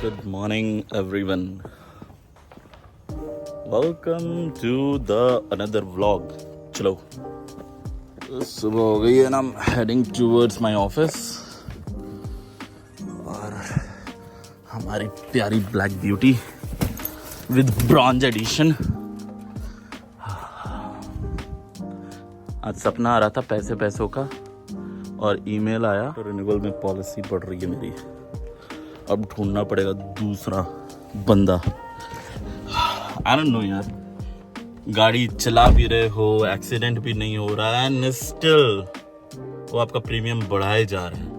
Good morning, everyone. Welcome to the another vlog. Chalo. सुबह हो गई है and I'm heading towards my office. और हमारी प्यारी black beauty with bronze edition. आज सपना आ रहा था पैसों का और ईमेल आया तो रिन्यूअल में पॉलिसी बढ़ रही है मेरी. अब ढूंढना पड़ेगा दूसरा बंदा. आई डोंट नो यार, गाड़ी चला भी रहे हो, एक्सीडेंट भी नहीं हो रहा है एंड स्टिल वो आपका प्रीमियम बढ़ाए जा रहे हैं.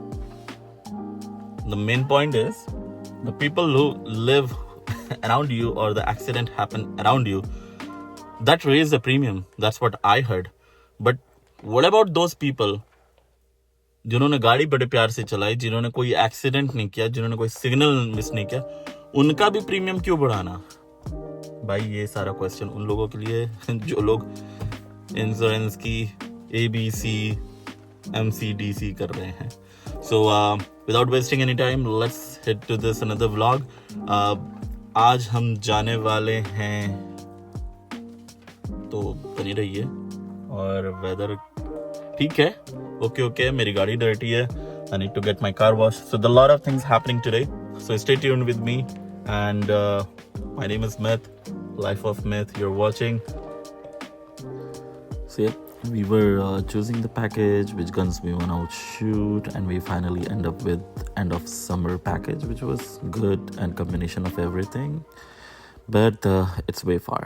The main point is the people who live around you और the accident happen around you, that raise the premium. That's what I heard. But what about those people जिन्होंने गाड़ी बड़े प्यार से चलाई, जिन्होंने कोई एक्सीडेंट नहीं किया, जिन्होंने कोई सिग्नल मिस नहीं किया, उनका भी प्रीमियम क्यों बढ़ाना भाई? ये सारा क्वेश्चन उन लोगों के लिए जो लोग इंश्योरेंस की ABC MCDC कर रहे हैं. So without wasting any time let's hit to this another vlog. आज हम जाने वाले हैं तो बनी रही है. और वेदर ठीक है, ओके. मेरी गाड़ी डर्टी है. I need to get my car washed. So, there are a lot of things happening today. So, stay tuned with me. And my name is Mith, Life of Mith. You're watching. So, yeah, we were choosing the package, which guns we want to shoot, and we finally end up with end of summer package, which was good and combination of everything. But it's way far.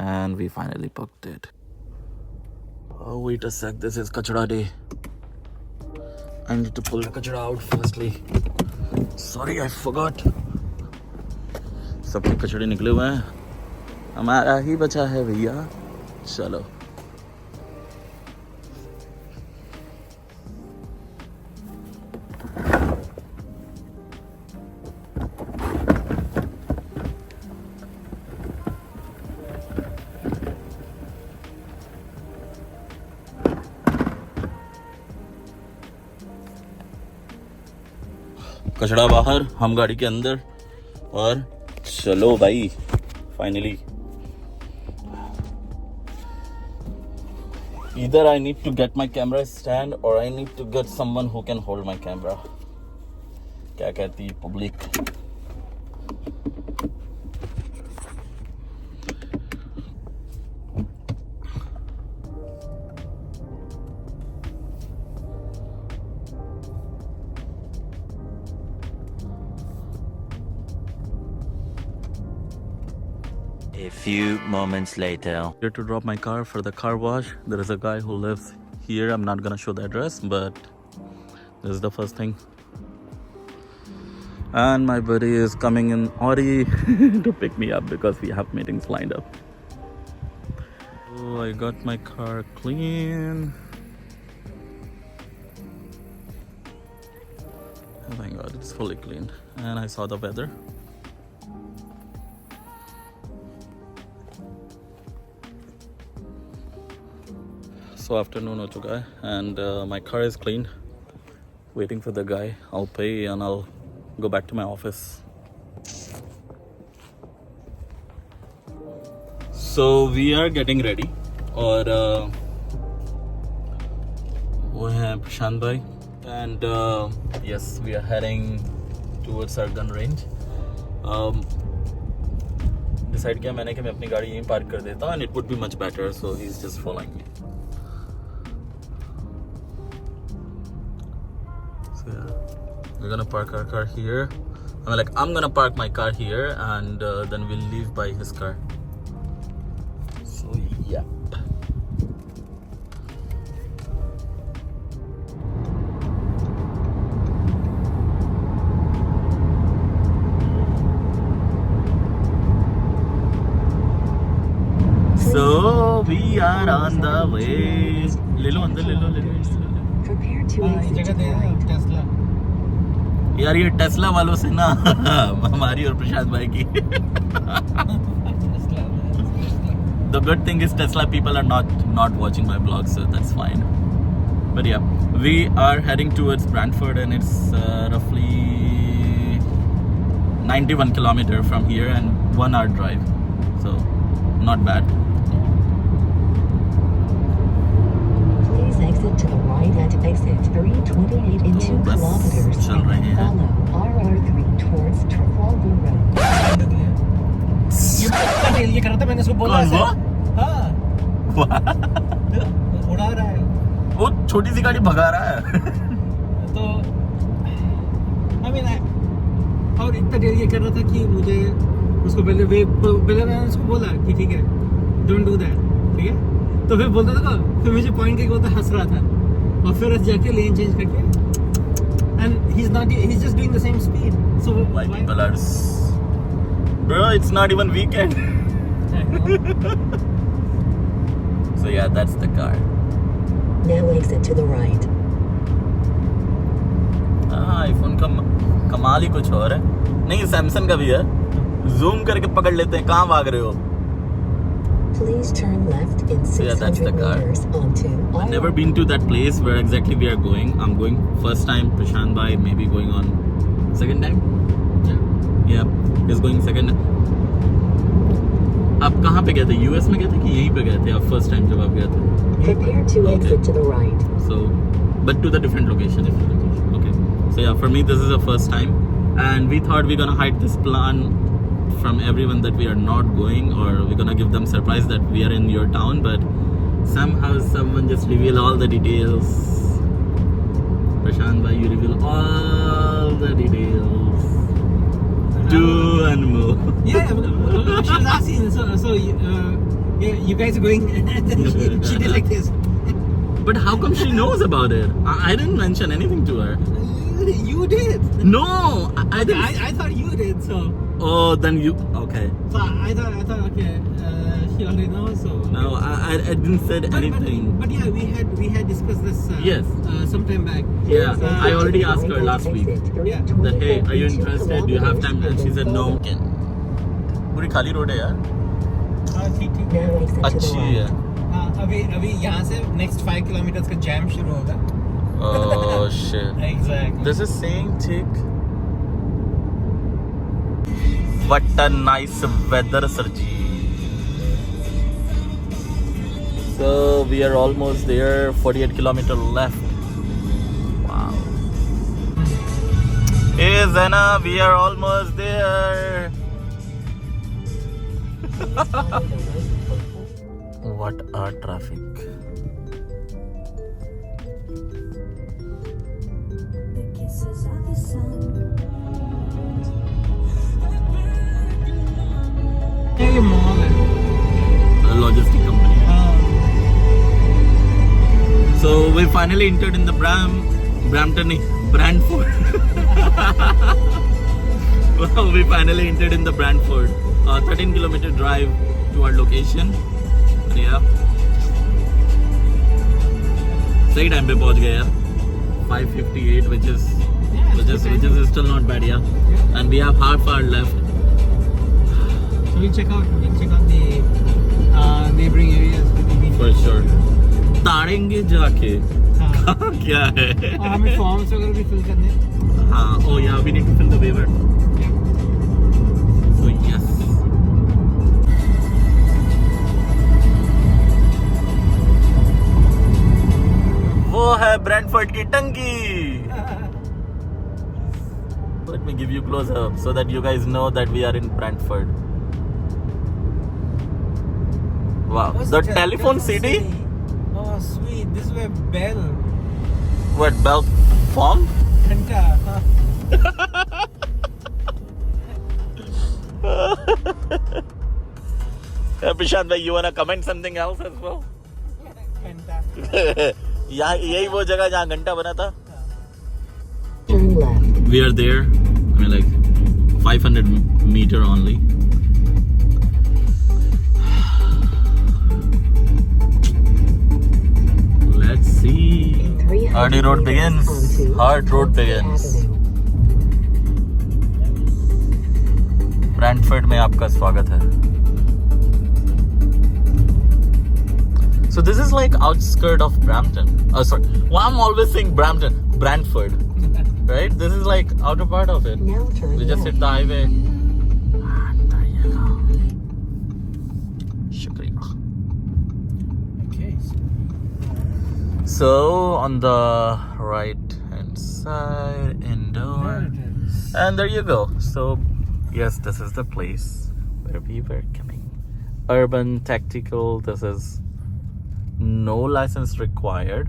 And we finally booked it. Oh, wait a sec, this is kachra day. I need to pull the kachra out firstly. Sorry, I forgot. सबके कचड़े निकले हुए हैं, हमारा ही बचा है भैया. चलो कचड़ा बाहर, हम गाड़ी के अंदर. और चलो भाई, finally. Either I need to get my camera stand or I need to get someone who can hold my camera. क्या कहती है public? A few moments later. Here to drop my car for the car wash. There is a guy who lives here. I'm not gonna show the address, but this is the first thing. And my buddy is coming in Audi to pick me up because we have meetings lined up. So I got my car clean. Oh my god, it's fully clean. And I saw the weather. So afternoon हो चुका है and my car is clean. Waiting for the guy. I'll pay and I'll go back to my office. So we are getting ready. और वो है प्रशांत भाई and yes, we are heading towards our gun range. Decide किया मैंने कि मैं अपनी गाड़ी यहीं पार्क कर देता हूँ and it would be much better. So he's just following me. We're gonna park our car here. I'm gonna park my car here and then we'll leave by his car. So yeah. So we are on the way. ले लो अंदर, ले लो. Prepare to exit to the right. यार ये Tesla वालों से ना हमारी और प्रशांत भाई की. The good thing is Tesla people are not watching my vlog, so that's fine. But yeah, we are heading towards Brantford and it's roughly 91 kilometer from here and 1 hour drive, so not bad. Please exit to the right at exit 328 in 2 बस kilometers चल रहे and हैं। follow RR3 towards Trafalgar Road. ये मैं तेल ये कर रहा था, मैंने उसको बोला कौन ऐसे। वो? हाँ उड़ा रहा है वो छोटी सी गाड़ी भगा रहा है। तो I mean, और इतना देर ये कर रहा था कि मुझे उसको पहले मैंने उसको बोला कि ठीक है डोंट डू दैट, ठीक है, तो फिर बोलता था, फिर मुझे पॉइंट करके बोलता हंस रहा था और फिर जाके लेन चेंज करके and he's just doing the same speed, so Why people are bro, it's not even weekend. So yeah, that's the car. Now exit to the right. IPhone का कमाल ही कुछ और है। नहीं, सैमसंग का भी है, जूम करके पकड़ लेते हैं। कहाँ भाग रहे हो? Please turn left in Yeah, that's the 600 car. meters onto I've never been to that place where exactly we are going. I'm going first time. Prashant bhai maybe going on second time. Yeah, he's going second. आप कहाँ पे गए थे? US में गए थे कि यहीं पे गए थे आप फर्स्ट टाइम जब आप गए थे? Prepare to Okay. exit to the right. So, but to the different location. Okay. So yeah, for me this is the first time, and we thought we're gonna hide this plan from everyone that we are not going, or we're gonna give them surprise that we are in your town, but somehow someone just reveal all the details. Prashant bhai, you reveal all the details. Do and more. yeah, she was asking, so yeah, you guys are going and then she did like this. But how come she knows about it? I didn't mention anything to her. You did. No, I didn't. I thought you did, so Oh, then you okay? I thought okay, she already knows, so No, I didn't said anything. But yeah, we had discussed this Yes. sometime back. Yeah, I already asked her last week Yeah. that hey, are you interested? Do you have time? And she said no. पूरी खाली road है यार। हाँ ठीक ठीक। Now exit to the अच्छी right. है। हाँ अभी यहाँ से next 5 kilometers का jam शुरू होगा। Oh shit. Exactly. This is saying chick. What a nice weather, Sarji. So we are almost there. 48 kilometer left. Wow. Hey Zena, we are almost there. What a traffic. ये mall है। A logistic company. So we finally entered in the Brampton, Brantford. Well, we finally entered in the Brantford. 13 kilometer drive to our location. Yeah. सही time पे पहुंच गए यार. 5:58, which is still not bad, yeah. And we have half hour left. So we'll check out the neighboring areas. For sure. ताड़ेंगे जाके. हाँ। क्या है? और हमें फॉर्म्स वगैरह भी फिल करने हैं। हाँ. Oh yeah, we need to fill the waiver. So yes. वो है ब्रैंडफोर्ड की टंकी. Let me give you close up so that you guys know that we are in Brantford. Wow, the telephone city. Oh sweet, this is where Bell. What, Bell formed? घंटा. Prashant bhai, you wanna comment something else as well? घंटा. यहाँ यही वो जगह जहाँ घंटा बना था. Turn left. We are there. I mean, like 500 meter only. Let's see. 300 Hardy road meters begins. onto Hard road begins. Avenue. ब्रैंडफोर्ड में आपका स्वागत है. So this is like outskirt of Brampton. Oh sorry. Why I'm always saying Brampton? Brantford. Right? This is like outer part of it. Now turn We just left. hit the highway. Shukriya. Okay. So on the right hand side, indoor. And there you go. So yes, this is the place where we were coming. Urban Tactical. This is no license required.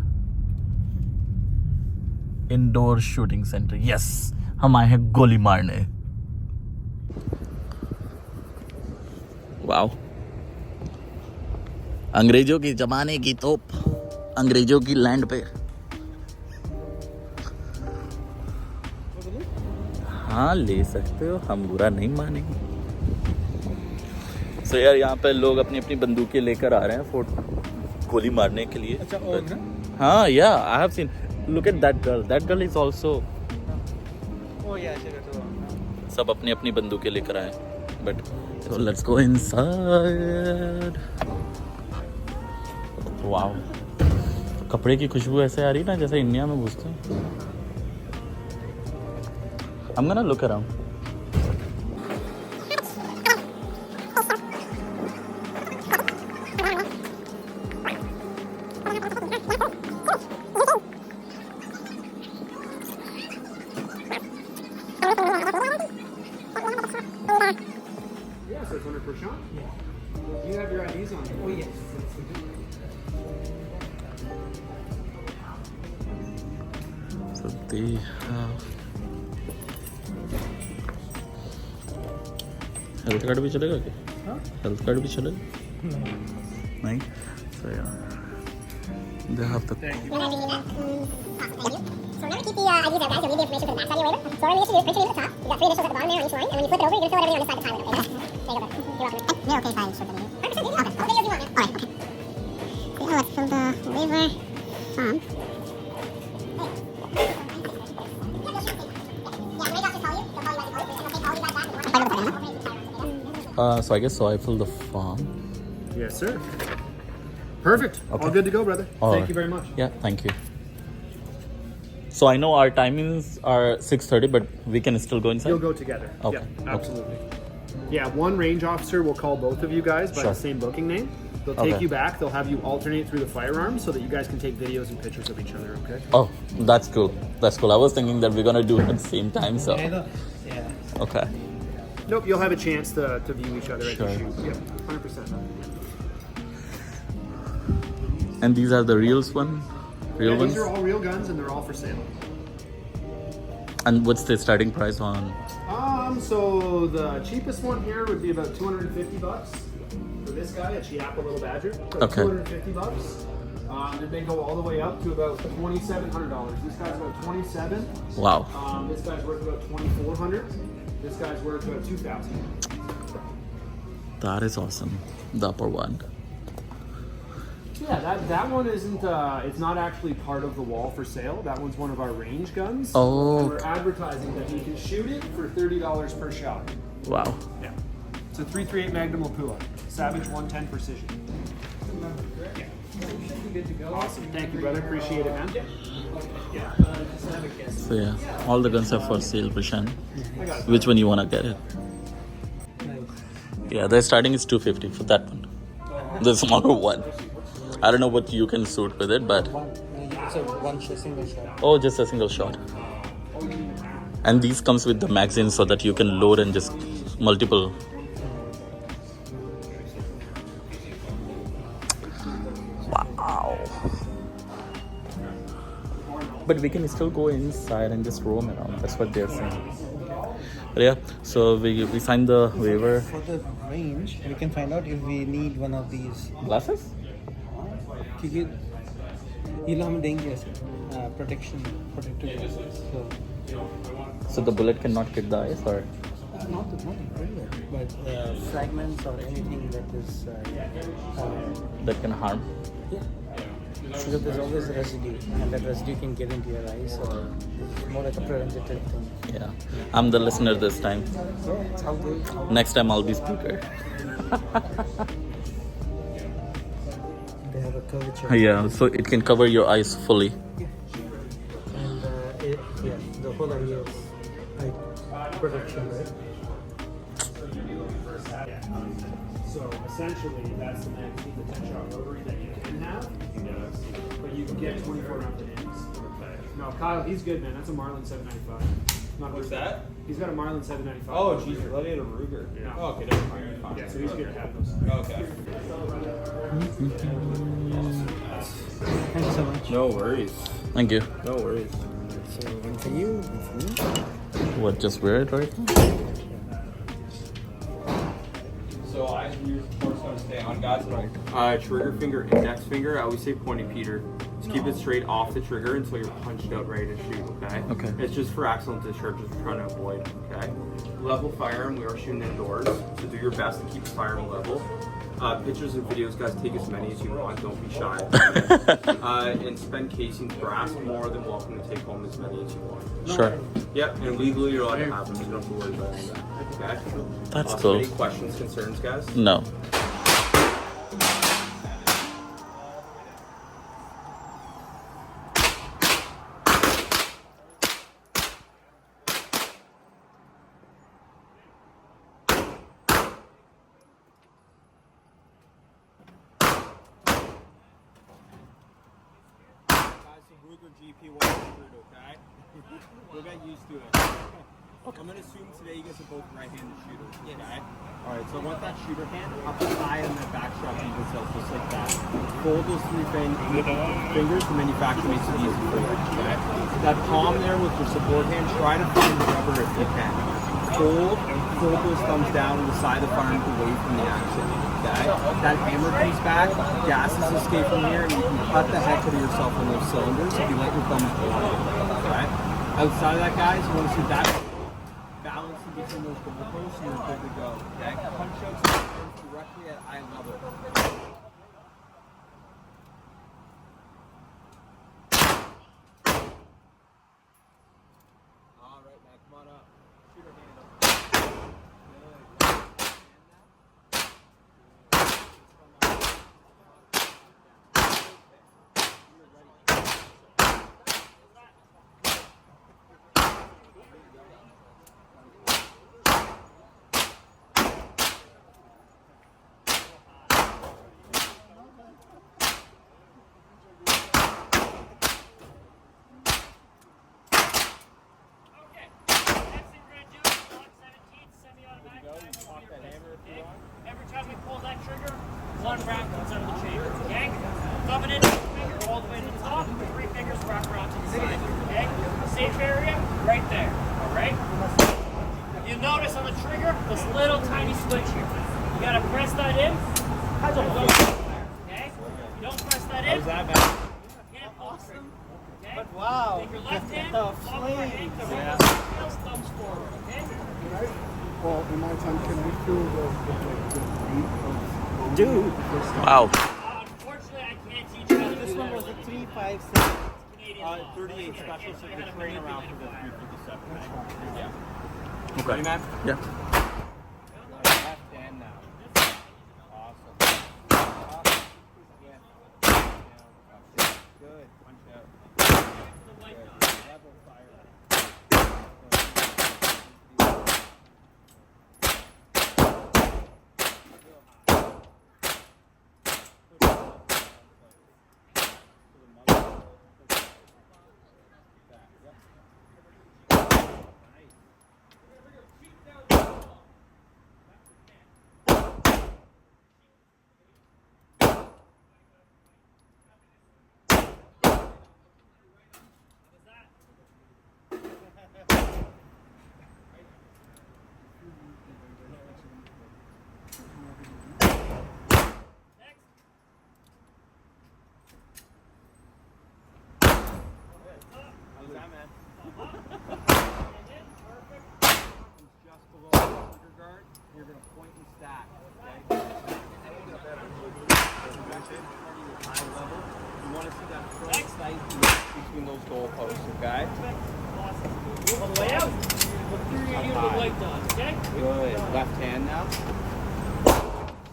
Indoor shooting center. Yes, हम आए हैं गोली मारने. Wow. अंग्रेजों की जमाने की तोप अंग्रेजों की लैंड पे. हाँ ले सकते हो, हम बुरा नहीं मानेंगे. So यार यहाँ पे लोग अपनी अपनी बंदूकें लेकर आ रहे हैं फोर्ट गोली मारने के लिए. अच्छा और ना? हाँ या I have seen. Look at that girl. That girl is also. Oh yeah, sure. सब अपनी अपनी बंदूकें लेकर आए. But so let's go inside. Wow. कपड़े की खुशबू ऐसे आ रही ना जैसे इंडिया में घुसते हैं. I'm gonna look around. Yeah, so it's 100 per shot? Yeah. You have your IDs on you? Oh, yes. So they have health card भी चलेगा क्या? हेल्थ कार्ड भी चलेगा? नहीं. So yeah, they have the. So remember, keep the IDs out, guys. You'll need the information for the max value later. So what I'm going to do is make sure you look at the top. You got 3 initials at the bottom there on each line, and when you flip it over, you're going to fill everything on this side of the pilot. Okay? There you go, bud. You're welcome. You're okay if I show the video. 100% video. Okay. All the videos you want, man. Alright, okay. So yeah, let's fill the waiver form. So I guess so. I fill the form. Yes, sir. Perfect. Okay. All good to go, brother. All Thank right. you very much. Yeah, thank you. So I know our timings are 6:30, but we can still go inside. You'll go together. Okay. Yeah, absolutely. Yeah, one range officer will call both of you guys by Sure. the same booking name. They'll take Okay. you back. They'll have you alternate through the firearms so that you guys can take videos and pictures of each other, okay? Oh, that's cool. That's cool. I was thinking that we're gonna do it at the same time. So Yeah. okay. Nope, you'll have a chance to view each other Sure. as you shoot. Yep, 100%. And these are the reals one, real Yeah, ones. these are all real guns and they're all for sale. And what's the starting price on? So the cheapest one here would be about $250 for this guy, a Chiappa Little Badger. So Okay. $250. Then they go all the way up to about $2,700. This guy's about 27. Wow. This guy's worth about 2,400. This guy's worth about 2,000. That is awesome. The upper one. Yeah, that one isn't. It's not actually part of the wall for sale. That one's one of our range guns. Oh. And we're advertising that you can shoot it for $30 per shot. Wow. Yeah. It's a 338 Magnum Lapua, Savage 110 precision. Awesome. Thank you, brother. Appreciate it, man. So yeah, all the guns are for sale, Prashan. Which one you wanna get it? Yeah, the starting is 250 for that one. The smaller one. I don't know what you can shoot with it, but So one single shot. oh, just a single shot. And these comes with the magazine so that you can load and just multiple. Wow. But we can still go inside and just roam around. That's what they're saying. But yeah, so we signed the waiver. For the range, we can find out if we need one of these. Glasses? क्योंकि ये लोग हम देंगे ऐसे protection protected glasses. So the bullet cannot hit the eyes, or Not the regular, but fragments or anything that is that can harm. yeah. So that there's always a residue, and that residue can get into your eyes, or it's more like a preventative thing. Yeah, I'm the listener this time. So it's how they. Next time I'll be speaker. They have a curvature. Yeah, so it can cover your eyes fully. And yeah, the before that he has like protection, right? So essentially, that's the magazine, the 10-shot rotary that you can have, but you can get 24 round ends. Okay. No, Kyle, he's good, man. That's a Marlin 795. Not What's that? He's got a Marlin 795. Oh, jeez, I thought he had a Ruger. Yeah. Oh, okay, never mind. Yeah, so he's good to have those. Okay. Thank you so much. No worries. Thank you. No worries. So one for you, one for me. What, just wear it right now? So I use force going to stay on, guys. Trigger finger, index finger. I always say pointing Peter. Just keep it straight off the trigger until you're punched out ready to shoot. Okay. Okay. It's just for accidental discharges we're trying to avoid. Okay. Level firearm. We are shooting indoors, so do your best to keep the firearm level. Pictures and videos, guys. Take as many as you want. Don't be shy. And spend casings brass. More than welcome to take home as many as you want. Sure. Yep, and legally you're allowed to have them, so you don't have to worry about any of that. Okay? That's Awesome. cool. Any questions, concerns, guys? No. Guys, the Ruger GP100, okay? We'll get used to it. I'm going to assume today you guys are both right-handed shooters, okay? Alright, so I want that shooter hand up high on the back strap even cells, just like that. Fold those three fingers, the manufacturer makes it easy for you, okay? That palm there with your support hand, try to find the rubber if you can. Fold those thumbs down on the side of the firearm away from the action, okay? That hammer comes back, gases escape from here, and you can cut the heck out of yourself on those cylinders if you let your thumbs go on it, okay? Outside of that, guys, you want to see that balance in between those goalposts, and you're good to go, okay? Punch out directly at eye level. All right, now come on up. Shooter hand up. Every time we pull that trigger, one round comes out of the chamber. Okay? Thumb it in, finger all the way to the top, 3 fingers wrap around to the side. Okay? Safe area, right there. Alright? You notice on the trigger, this little tiny switch here. You gotta press that in. Okay? You don't press that in. How's that, man? Get awesome. Okay? But wow. Take your left hand, The top of your hand, cover flames. those heels, thumbs forward. Okay? Well, in my time, can I feel the beat of Dude, Wow. Unfortunately, I can't teach you how to this do one that was a over 357. Canadian law. 38 special, so you can train around for the 357. Yeah. Okay. Ready, man? Yeah. Left hand now. Awesome. Good. Punch out. Level fire. How's that, man? Just below the trigger guard. You're going to point and stack. Okay? Eye level. You want to see that front sight between those goalposts, okay? All the way out. Look through your unit with light dots, okay? Good. Left hand now.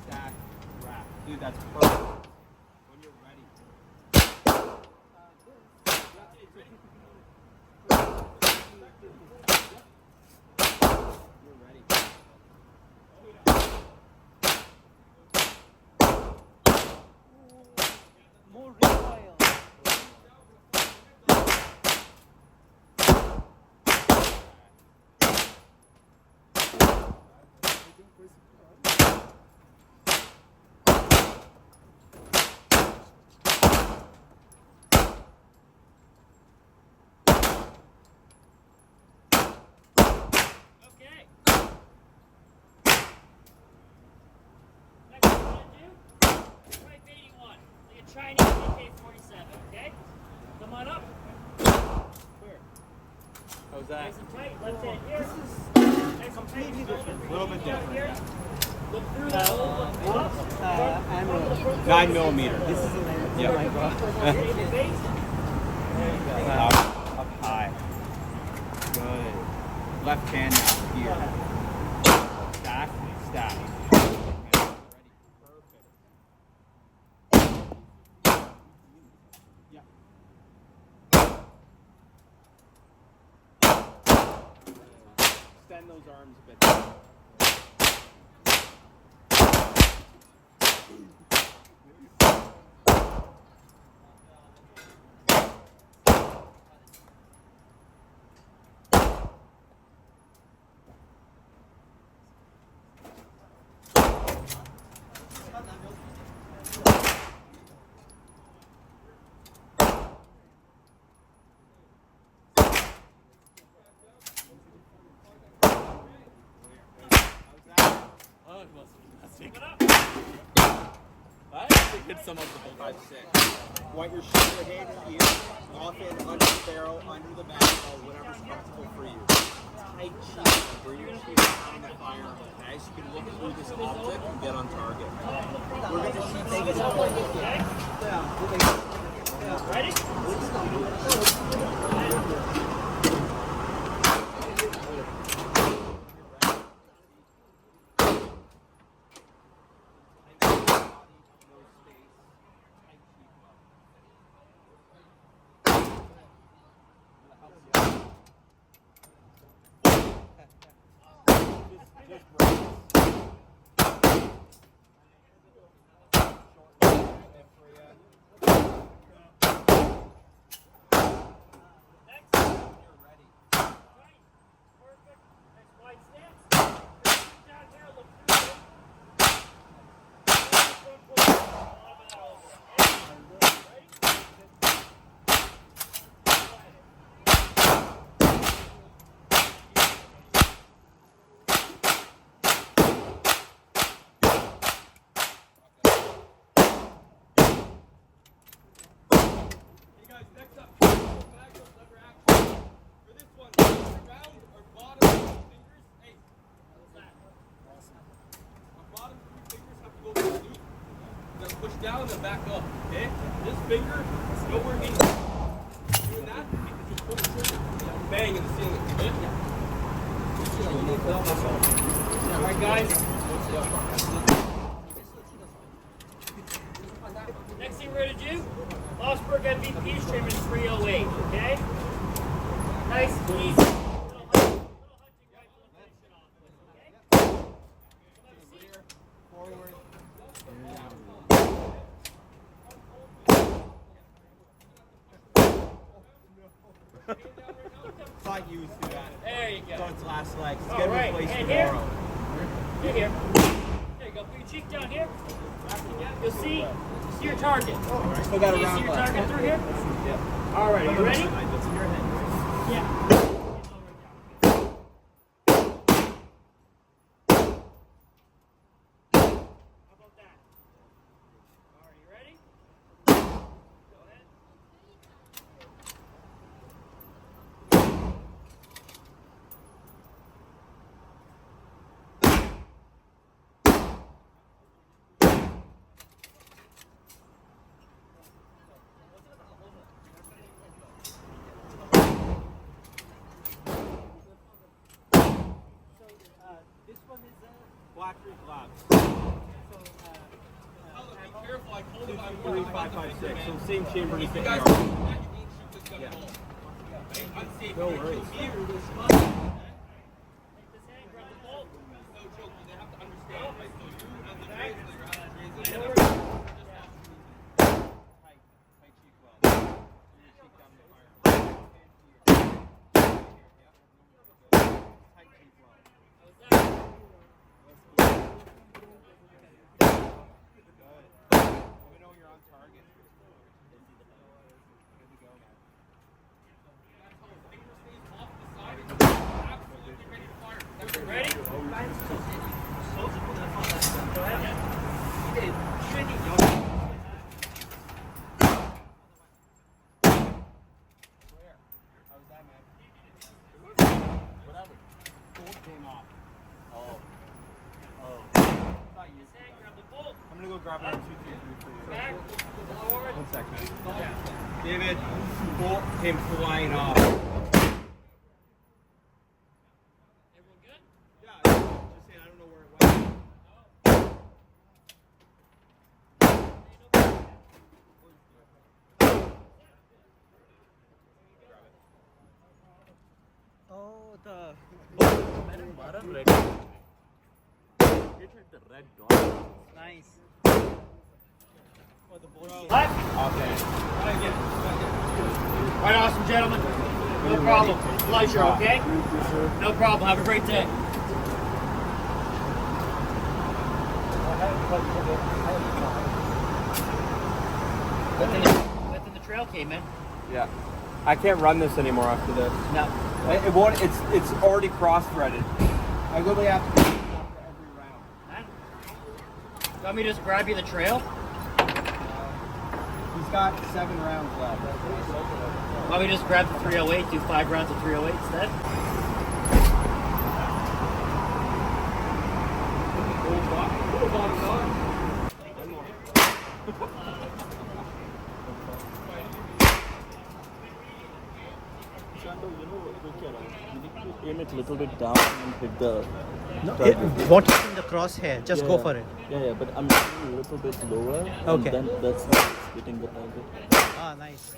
Stack, wrap. Dude, that's perfect. When you're ready. Okay. Next one we're gonna do, try baiting one, like a Chinese AK-47, okay? Come on up. How's that? Nice and tight, left hand here. Nice and tight, A little bit different. here. Look through that hole, look up. I'm 9mm. This is a Yep. oh my god. Save your base. Up high. Good. Left hand now here. Stack. Stack. Ready. Perfect. Yeah. Extend those arms a bit. I actually hit some of the whole 5-6. Want your shoulder hand here, off in, under the barrel, under the basketball, whatever's comfortable for you. Tight cheek, bring your cheek behind the firearm, okay? So you can look through this optic and get on target. We're going to shoot things up like this. Ready? Push down and back up, okay? This finger is nowhere near. Doing that, you can just pull the trigger and bang in the ceiling, okay? Alright guys. Next thing we're going to do, Mossberg MVP trim is 308, okay? Nice, easy. Little hunting rifle to finish it off with, okay? Come have a seat. Forward. Thought you used to that. There you go. So it's last leg. It's All getting right, replaced and here. tomorrow. Here, here. There you go. Put your cheek down here. You'll see your target. Still got a You see round your left. target through here? Yeah. All right, are you ready? It's in your head. Yeah. How about that? All right, you ready? Go ahead. This one is Black Tree Collapse. Be careful, I told him I 3, 5, 5, 6. So same chamber to fit guys your don't shoot this gun at all. Okay? Unsafe. No You're gonna worries. kill me. Take this hand, grab the bolt. No joke, they have to understand, right? So you as the translator have to translate Don't everything. worry. Tight cheek well. Bring your cheek down the firearm. Tight cheek well. How's that? I'm gonna go grab it on 2, 3, 3 for you. 1 second. David, bolt came flying off. Everyone good? Yeah, just saying, I don't know where it went. Oh, the The red dot. nice. What? Okay. All right, awesome, gentlemen. No problem. Pleasure, okay? No problem. Have a great day. But then the trail came in. Yeah. I can't run this anymore after this. No. It won't. It's already cross-threaded. I literally have to do it for every round. Huh? You want me to just grab you the trail? He's got 7 rounds left. Want me to just grab the 308, do 5 rounds of 308 instead? Aim it a little bit down and hit the. What is in the crosshair? Just go for it. Yeah, but I'm aiming a little bit lower. Okay. And then that's not hitting the target. Ah, nice.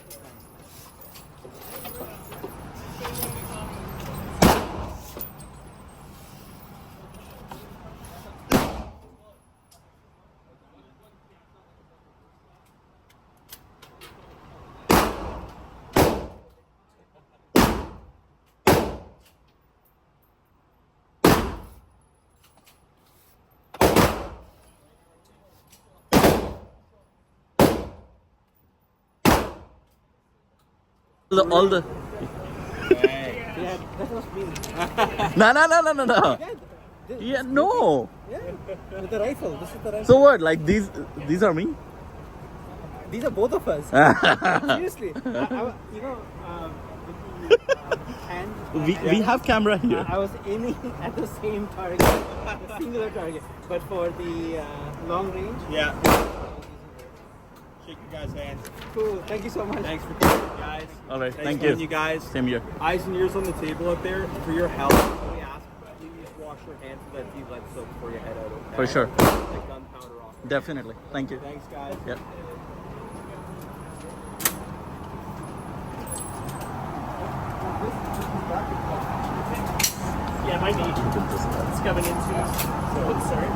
All the. Yeah, that was me. No. Yeah, no. Yeah, with the rifle. This is the rifle. So what? Like these are me? These are both of us. Seriously, hand. We have camera here. I was aiming at the same target, a singular target, but for the long range. Yeah. Shake your guys' hands. Cool. Thank you so much. Thanks for coming, guys. All right, Thanks thank for you. you guys. Same here. Eyes and ears on the table up there for your health. We ask you wash your hands so that you let soap before you head out. Okay? For sure. Like gunpowder off. Definitely. Thank you. Thanks, guys. Yeah. Yeah, might be. It's coming into. So, sorry.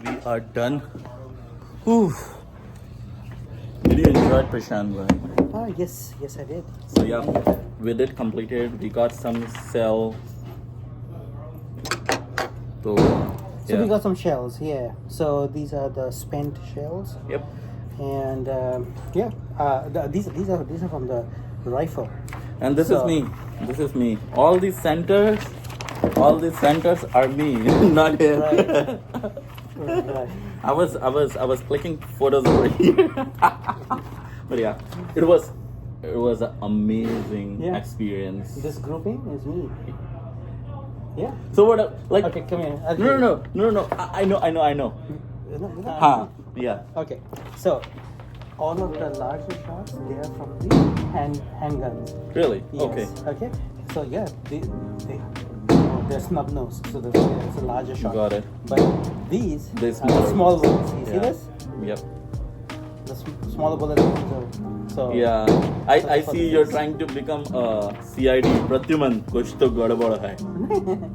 We are done. Whew. Did you enjoy Prashant? Ah, yes, I did. So yeah, we did complete it. We got some cell. So So we got some shells, yeah. So these are the spent shells, Yep. and these are from the rifle. And this is So- me. This is me. All these centers are me, not him. Right. I was clicking photos over here. But yeah, it was an amazing Yeah. experience. This grouping is me. Yeah. So what? Like, Okay, come here. I'll no. I know. No. Huh? Yeah. Okay. So all of the larger shots, they are from the handguns. Really? Yes. Okay. Okay. So yeah, they're snub nosed, so it's a larger shot. Got it. But these They're are the small ones. You see Yeah. this? Yep. The smaller bullets. So Yeah. I see you're trying to become a CID. Pratyuman, kuch to gadbad hai.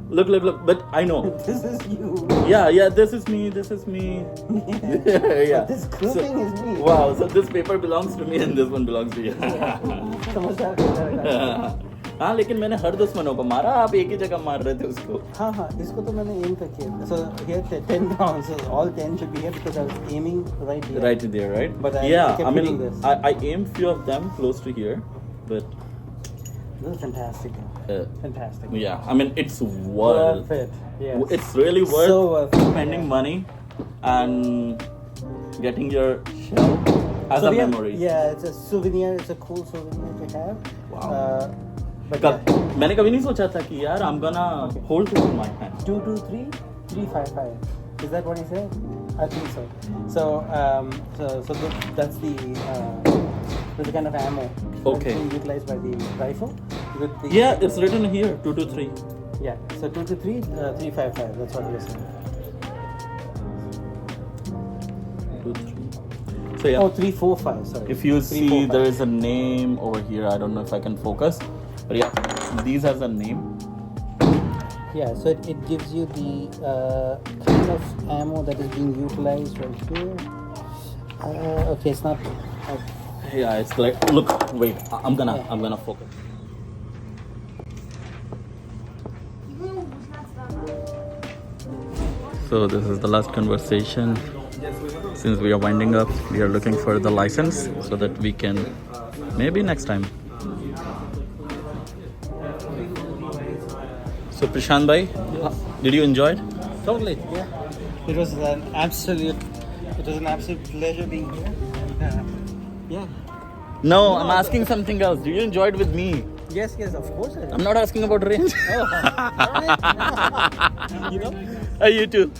Look. But I know. This is you. Yeah. This is me. Yeah. This grouping is me. Wow. So this paper belongs to me and this one belongs to you. समझदार हाँ लेकिन मैंने हर दुश्मनों को मारा, आप एक ही जगह मार रहे थे उसको. हाँ हाँ, इसको तो मैंने aim तक किया. So here 10 rounds, so all 10 should be here because I was aiming right here. Right there, right? But I yeah, kept I mean, hitting this. I aimed few of them close to here, but This is fantastic. Fantastic. yeah, I mean it's worth. Worth it. Yes. It's really worth, So worth it, spending yeah. money and getting your shell as So a yeah, memory. Yeah, it's a souvenir. It's a cool souvenir to have. Wow. But मैंने कभी नहीं सोचा था कि यार I'm gonna hold this in my hand. 223 355. Is that what he said? I think so. So that's the kind of ammo Okay. that's being utilized by the rifle. With the Yeah, it's written here 223. Yeah. So 223 355. That's what he was saying. 223. So yeah. Oh, 345. Sorry. If you see 345. there is a name over here, I don't know if I can focus, but yeah, these has a name. Yeah, so it gives you the kind of ammo that is being utilized right here. Okay, it's not. Yeah, it's like, look, wait, I'm gonna focus. So this is the last conversation. Since we are winding up, we are looking for the license so that we can, maybe next time. So Prashant bhai, did you enjoy it? Totally, yeah. It was an absolute pleasure being here. Yeah. No, I'm asking something else. Did you enjoy it with me? Yes, of course I did. I'm not asking about range. You know, You too.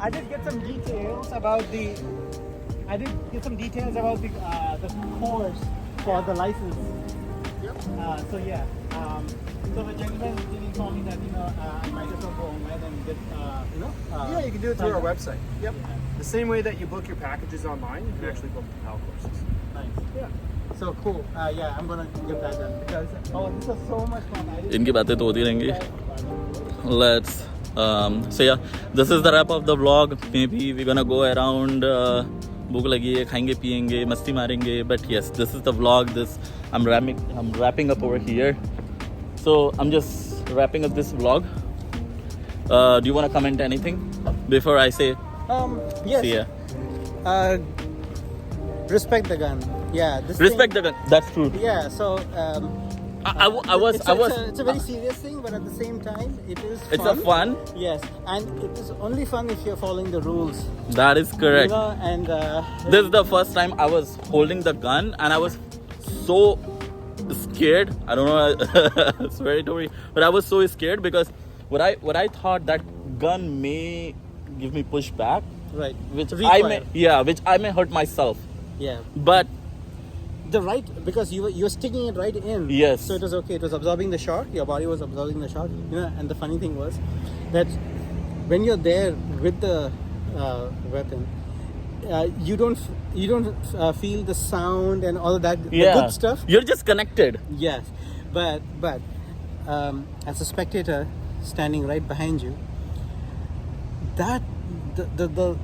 I did get some details about the. The course for the license. Yep. So yeah. So the gentleman did inform me that I might as well go online and get Yeah, you can do it through our website. Yep. The same way that you book your packages online, you can actually book the PAL courses. Nice. Yeah. So cool. Yeah, I'm gonna get that done because this was so much fun. I didn't इनकी बातें तो होती रहेंगी. Let's. So yeah, this is the wrap of the vlog. Maybe we're gonna go around. भूख लगी है, खाएंगे पिएंगे, मस्ती मारेंगे. But yes, this is the vlog. I'm wrapping up over here. So I'm just wrapping up this vlog. Do you want to comment anything before I say? Yes. See ya. Respect the gun. Yeah. Respect the gun. That's true. Yeah. So. It's a very serious thing, but at the same time, it is fun. It's a fun. Yes, and it is only fun if you're following the rules. That is correct. And this is the first time I was holding the gun, and I was so scared. I don't know, it's very tory, but I was so scared because what I thought that gun may give me pushback, right, which Recoil. which I may hurt myself. Yeah, but because you were sticking it right in. Yes. So it was okay. It was absorbing the shot. Your body was absorbing the shot. And the funny thing was that when you're there with the weapon, you don't feel the sound and all of that the good stuff. You're just connected. Yes, but as a spectator standing right behind you, that the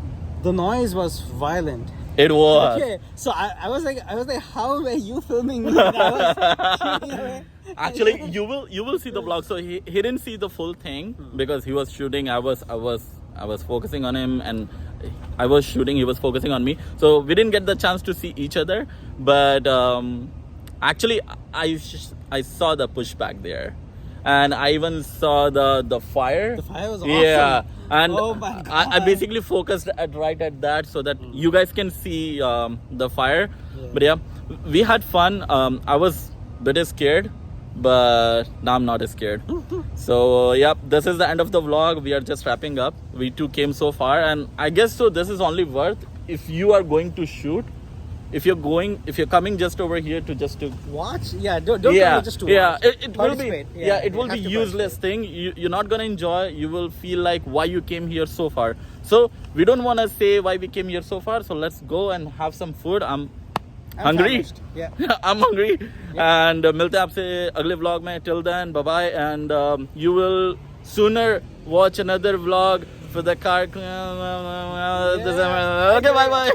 noise was violent. It was. Okay, so I was like, how were you filming me? And I was shooting away. Actually, you will see the vlog. So he didn't see the full thing because he was shooting. I was focusing on him, and I was shooting. He was focusing on me. So we didn't get the chance to see each other. But actually, I saw the pushback there, and I even saw the fire. The fire was awesome. Yeah. And oh my God. I basically focused right at that so that you guys can see the fire. Yeah. But yeah, we had fun. I was a bit scared, but now I'm not scared. So yeah, this is the end of the vlog. We are just wrapping up. We two came so far, and I guess so this is only worth if you are going to shoot. If you're coming just over here to watch, don't come just to watch. It will be it will be to useless thing. You're not gonna enjoy. You will feel like why you came here so far. So we don't want to say why we came here so far. So let's go and have some food. I'm hungry. Famished. Yeah. I'm hungry. Yeah. And मिलते हैं आपसे अगले vlog में. Till then, bye bye. And you will sooner watch another vlog for the car. Okay, bye bye.